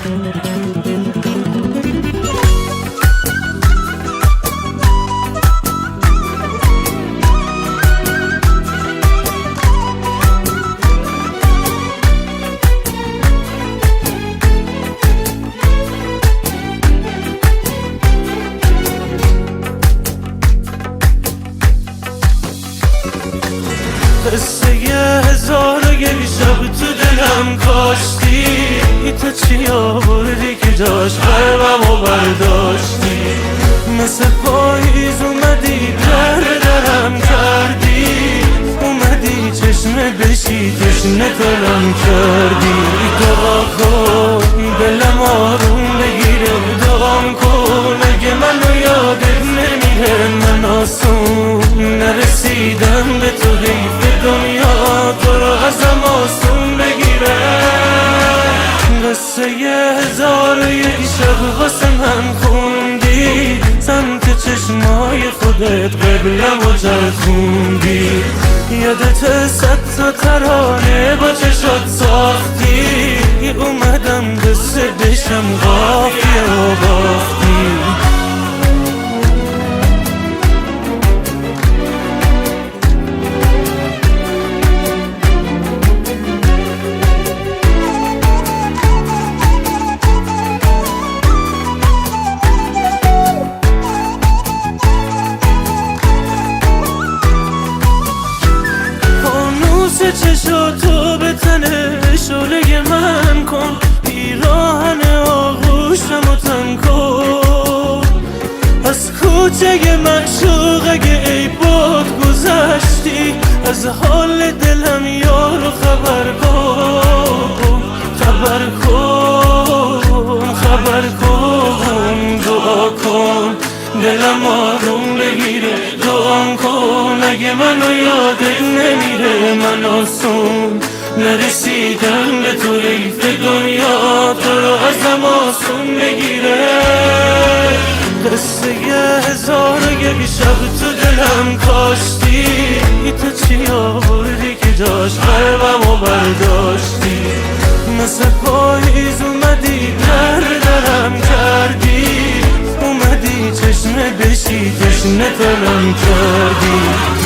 قصه هزار و یک شب تو دلم کاشتی، تو چی آوردی که جاش قلبمو برداشتی؟ مثل پاییز اومدی درم کردی، اومدی چشمه بشی تشنه کنم کردی. دعا کن دلم آروم بگیره، دعام کن اگه منو یادت نمیره. من آسون نرسیدم به تو، حیف دنیا تو رو ازم آسون بگیره. قصه هزار و یک شب واسه من خوندی، سمت چشمای خودت قبلم و چرخوندی. یادت 100 تا ترانه با چشات ساختی، اومدم قصه بشم قافیه و باختی. چشاتو به تنه شعله من کن، پیراهن آغوشمو تن کن. از کوچه معشوق اگه ای باد گذشتی، از حال دلم یارو خبر کن. خبر کن خبر کن، دعا کن دلم آروم بگیره. دعام کن اگه منو یادت نمیره. من آسون نرسیدم به تو، حیف دنیا تو رو ازم آسون بگیره. قصه هزار و یک شب تو دلم کاشتی، تو چی آوردی که جاش قلبمو برداشتی؟ مثل پاییز اومدی درم کردی، اومدی چشمه بشی تشنه کنم کردی.